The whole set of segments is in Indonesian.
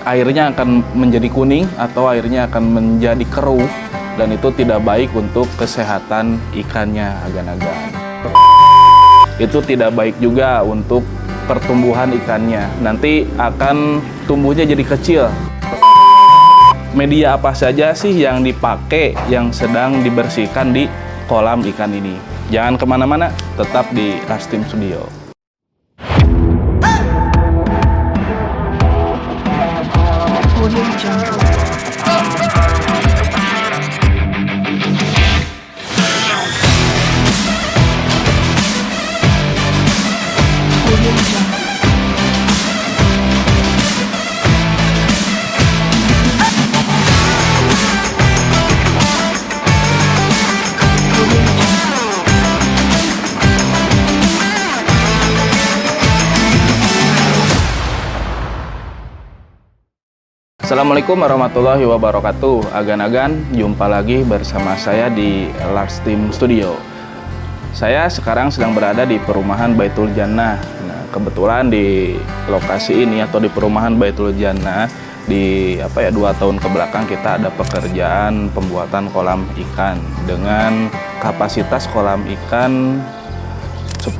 airnya akan menjadi kuning atau airnya akan menjadi keruh, dan itu tidak baik untuk kesehatan ikannya, agan-agan. Itu tidak baik juga untuk pertumbuhan ikannya, nanti akan tumbuhnya jadi kecil. Media apa saja sih yang dipakai yang sedang dibersihkan di kolam ikan ini? Jangan kemana-mana, tetap di Lars Team Studio. Audio Jungle. Audio Jungle. Assalamualaikum warahmatullahi wabarakatuh. Agan-agan, jumpa lagi bersama saya di Lars Team Studio. Saya sekarang sedang berada di perumahan Baitul Jannah. Nah, kebetulan di lokasi ini atau di perumahan Baitul Jannah di 2 tahun ke belakang kita ada pekerjaan pembuatan kolam ikan dengan kapasitas kolam ikan 10.000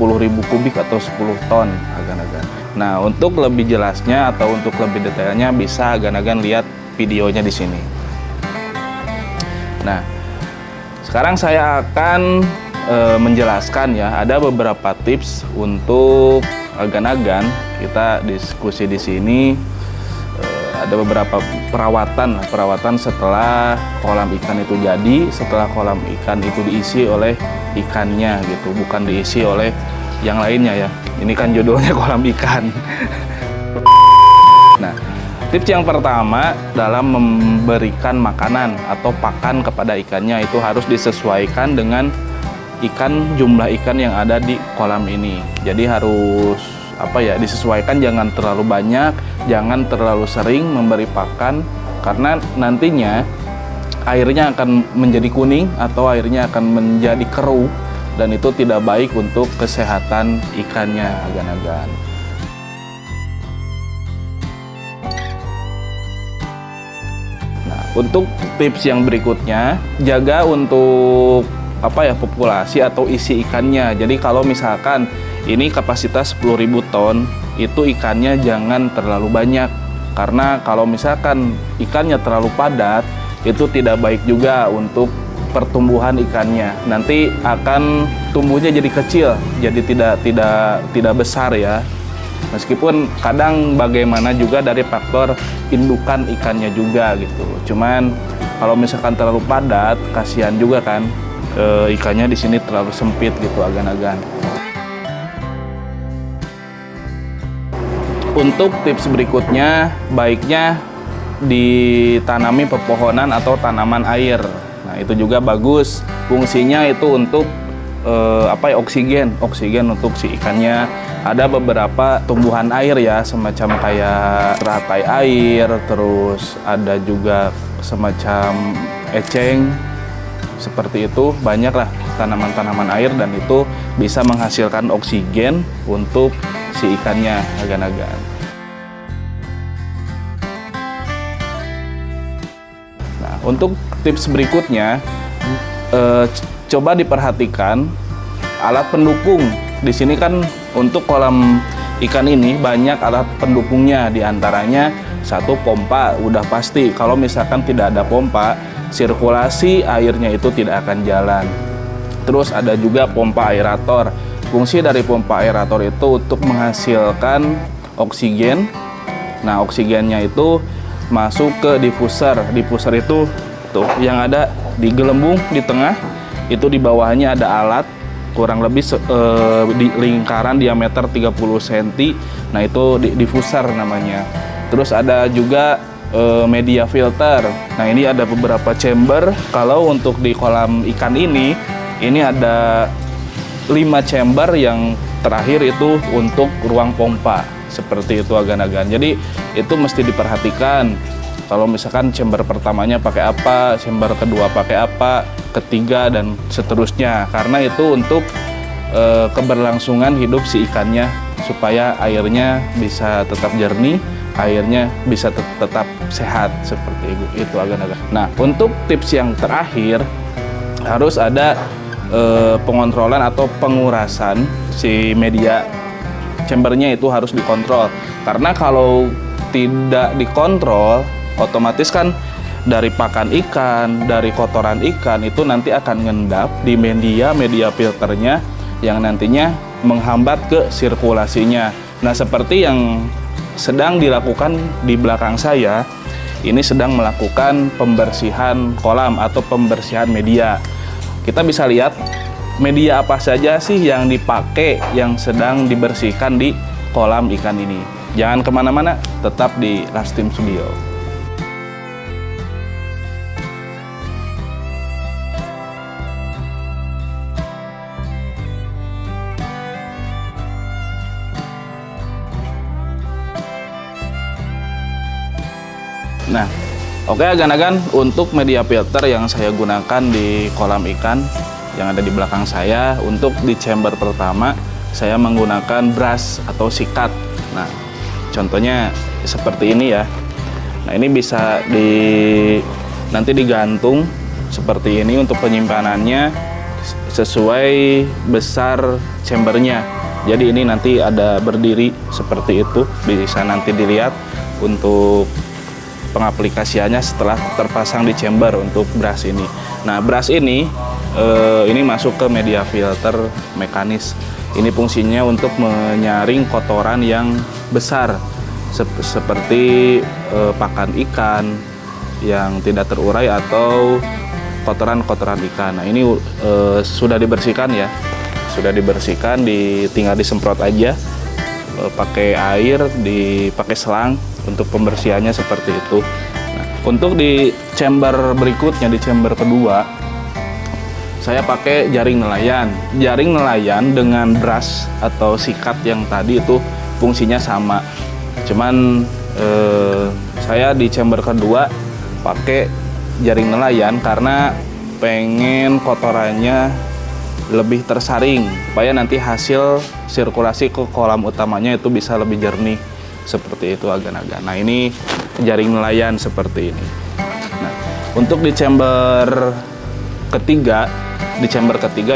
kubik atau 10 ton, agan-agan. Nah, untuk lebih jelasnya atau untuk lebih detailnya bisa agan-agan lihat videonya di sini. Nah, sekarang saya akan menjelaskan ya, ada beberapa tips untuk agan-agan kita diskusi di sini. Ada beberapa perawatan setelah kolam ikan itu jadi, setelah kolam ikan itu diisi oleh ikannya gitu, bukan diisi oleh yang lainnya ya. Ini kan judulnya kolam ikan. Nah, tips yang pertama dalam memberikan makanan atau pakan kepada ikannya itu harus disesuaikan dengan jumlah ikan yang ada di kolam ini. Jadi harus disesuaikan, jangan terlalu banyak, jangan terlalu sering memberi pakan, karena nantinya airnya akan menjadi kuning atau airnya akan menjadi keruh, dan itu tidak baik untuk kesehatan ikannya, agan-agan. Nah, untuk tips yang berikutnya, jaga untuk populasi atau isi ikannya. Jadi kalau misalkan ini kapasitas 10.000 ton, itu ikannya jangan terlalu banyak, karena kalau misalkan ikannya terlalu padat, itu tidak baik juga untuk pertumbuhan ikannya. Nanti akan tumbuhnya jadi kecil, jadi tidak besar ya. Meskipun kadang bagaimana juga dari faktor indukan ikannya juga gitu. Cuman kalau misalkan terlalu padat, kasihan juga kan ikannya di sini terlalu sempit gitu, agan-agan. Untuk tips berikutnya, baiknya ditanami pepohonan atau tanaman air. Nah, itu juga bagus. Fungsinya itu untuk oksigen untuk si ikannya. Ada beberapa tumbuhan air ya, semacam kayak teratai air, terus ada juga semacam eceng. Seperti itu, banyaklah tanaman-tanaman air, dan itu bisa menghasilkan oksigen untuk si ikannya, agan-agan. Nah, untuk tips berikutnya, coba diperhatikan alat pendukung. Di sini kan untuk kolam ikan ini banyak alat pendukungnya, diantaranya satu pompa, udah pasti. Kalau misalkan tidak ada pompa, sirkulasi airnya itu tidak akan jalan. Terus ada juga pompa aerator. Fungsi dari pompa aerator itu untuk menghasilkan oksigen. Nah, oksigennya itu masuk ke diffuser. Diffuser itu tuh yang ada di gelembung di tengah, itu di bawahnya ada alat kurang lebih di lingkaran diameter 30 cm. Nah, itu diffuser namanya. Terus ada juga media filter. Nah, ini ada beberapa chamber. Kalau untuk di kolam ikan ini ada 5 chamber, yang terakhir itu untuk ruang pompa. Seperti itu, agan-agan. Jadi itu mesti diperhatikan. Kalau misalkan chamber pertamanya pakai apa, chamber kedua pakai apa, ketiga dan seterusnya. Karena itu untuk keberlangsungan hidup si ikannya, supaya airnya bisa tetap jernih airnya bisa tetap sehat seperti itu agak-agak. Nah, untuk tips yang terakhir harus ada pengontrolan atau pengurasan si media chambernya itu harus dikontrol. Karena kalau tidak dikontrol, otomatis kan dari pakan ikan, dari kotoran ikan itu nanti akan ngendap di media filternya yang nantinya menghambat ke sirkulasinya. Nah, seperti yang sedang dilakukan di belakang saya, ini sedang melakukan pembersihan kolam atau pembersihan media. Kita bisa lihat media apa saja sih yang dipakai yang sedang dibersihkan di kolam ikan ini. Jangan kemana-mana, tetap di Lastim Studio. Nah, oke agan-agan, untuk media filter yang saya gunakan di kolam ikan yang ada di belakang saya, untuk di chamber pertama saya menggunakan brush atau sikat. Nah, contohnya seperti ini ya. Nah, ini bisa nanti digantung seperti ini untuk penyimpanannya sesuai besar chambernya. Jadi ini nanti ada berdiri seperti itu, bisa nanti dilihat untuk pengaplikasiannya setelah terpasang di chamber untuk brush ini. Nah, brush ini masuk ke media filter mekanis. Ini fungsinya untuk menyaring kotoran yang besar seperti pakan ikan yang tidak terurai atau kotoran-kotoran ikan. Nah, ini sudah dibersihkan ya. Sudah dibersihkan, tinggal disemprot aja pakai air, dipakai selang untuk pembersihannya seperti itu. Nah, untuk di chamber berikutnya, di chamber kedua, saya pakai jaring nelayan. Jaring nelayan dengan brush atau sikat yang tadi itu fungsinya sama. Cuman saya di chamber kedua pakai jaring nelayan karena pengen kotorannya lebih tersaring supaya nanti hasil sirkulasi ke kolam utamanya itu bisa lebih jernih. Seperti itu agan-agan. Nah, ini jaring nelayan seperti ini. Nah, untuk di chamber ketiga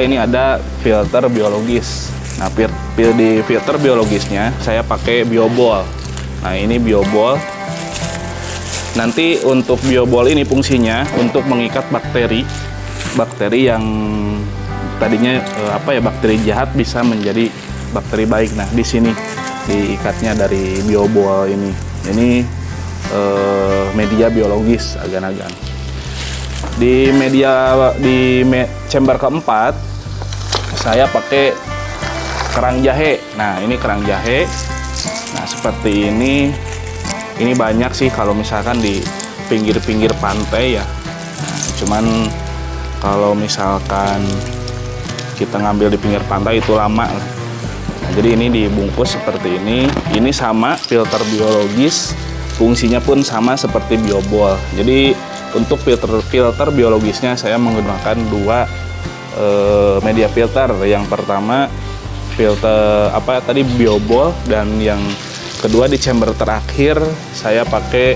ini ada filter biologis. Nah, di filter biologisnya saya pakai biobol. Nah, ini biobol. Nanti untuk biobol ini fungsinya untuk mengikat bakteri yang tadinya bakteri jahat bisa menjadi bakteri baik. Nah, di sini diikatnya dari biobol ini. Ini media biologis agan-agan. Di chamber keempat saya pakai kerang jahe. Nah, ini kerang jahe. Nah, seperti ini. Ini banyak sih kalau misalkan di pinggir-pinggir pantai ya. Nah, cuman kalau misalkan kita ngambil di pinggir pantai itu lama. Nah, jadi ini dibungkus seperti ini. Ini sama filter biologis, fungsinya pun sama seperti biobol. Jadi untuk filter biologisnya saya menggunakan dua media filter. Yang pertama filter biobol, dan yang kedua di chamber terakhir saya pakai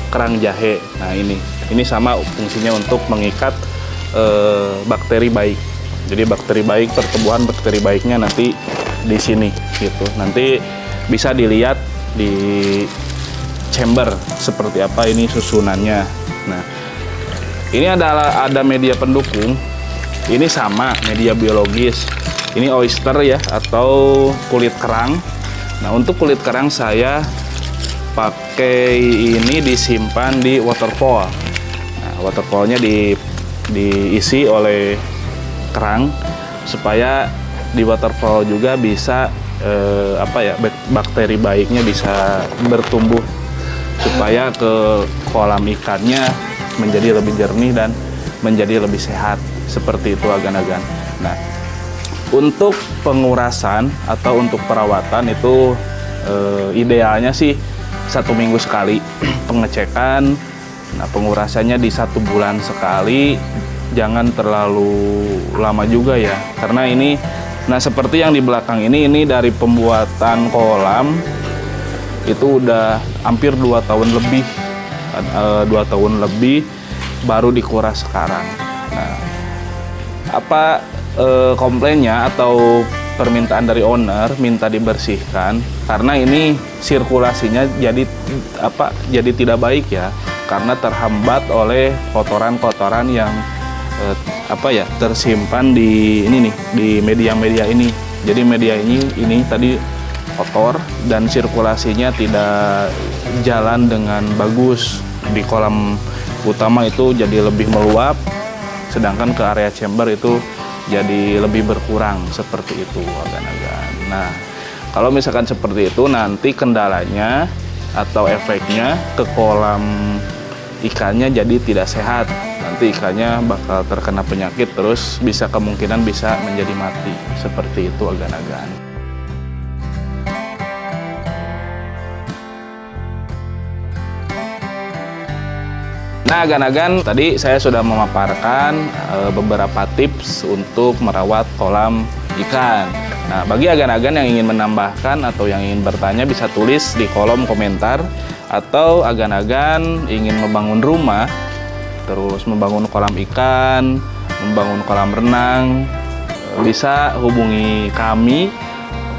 kerang jahe. Nah, ini sama fungsinya untuk mengikat bakteri baik. Jadi bakteri baik, pertumbuhan bakteri baiknya nanti di sini gitu. Nanti bisa dilihat di chamber seperti apa ini susunannya. Nah, ini ada media pendukung. Ini sama media biologis. Ini oyster ya, atau kulit kerang. Nah, untuk kulit kerang saya pakai ini disimpan di waterfall. Nah, waterfallnya diisi oleh kerang supaya di waterfall juga bisa bakteri baiknya bisa bertumbuh supaya ke kolam ikannya menjadi lebih jernih dan menjadi lebih sehat. Seperti itu agan-agan. Nah, untuk pengurasan atau untuk perawatan itu idealnya sih 1 minggu sekali pengecekan. Nah, pengurasannya di 1 bulan sekali. Jangan terlalu lama juga ya, karena ini, nah seperti yang di belakang ini dari pembuatan kolam itu udah hampir 2 tahun lebih, 2 tahun lebih baru dikuras sekarang. Nah, apa komplainnya atau permintaan dari owner minta dibersihkan karena ini sirkulasinya jadi tidak baik ya, karena terhambat oleh kotoran-kotoran yang tersimpan di ini nih, di media-media ini. Jadi media ini tadi kotor dan sirkulasinya tidak jalan dengan bagus. Di kolam utama itu jadi lebih meluap, sedangkan ke area chamber itu jadi lebih berkurang, seperti itu agan-agan. Nah, kalau misalkan seperti itu nanti kendalanya atau efeknya ke kolam ikannya jadi tidak sehat. Nanti ikannya bakal terkena penyakit, terus kemungkinan bisa menjadi mati. Seperti itu agan-agan. Nah, agan-agan, tadi saya sudah memaparkan beberapa tips untuk merawat kolam ikan. Nah, bagi agan-agan yang ingin menambahkan atau yang ingin bertanya bisa tulis di kolom komentar, atau agan-agan ingin membangun rumah, terus membangun kolam ikan, membangun kolam renang, bisa hubungi kami.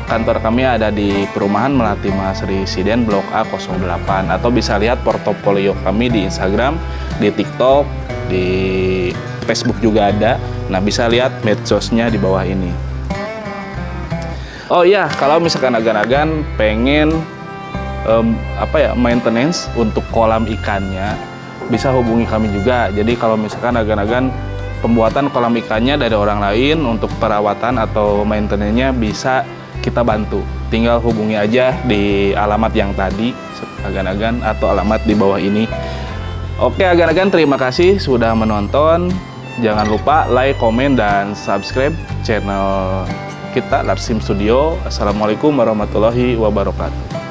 Kantor kami ada di Perumahan Melati Mas Residen Blok A 08, atau bisa lihat portofolio kami di Instagram, di TikTok, di Facebook juga ada. Nah, bisa lihat medsosnya di bawah ini. Oh iya, kalau misalkan agan-agan pengen maintenance untuk kolam ikannya, bisa hubungi kami juga. Jadi kalau misalkan agan-agan pembuatan kolam ikannya dari orang lain, untuk perawatan atau maintenance-nya bisa kita bantu. Tinggal hubungi aja di alamat yang tadi agan-agan, atau alamat di bawah ini. Oke agan-agan, terima kasih sudah menonton. Jangan lupa like, komen, dan subscribe channel kita Larsim Studio. Assalamualaikum warahmatullahi wabarakatuh.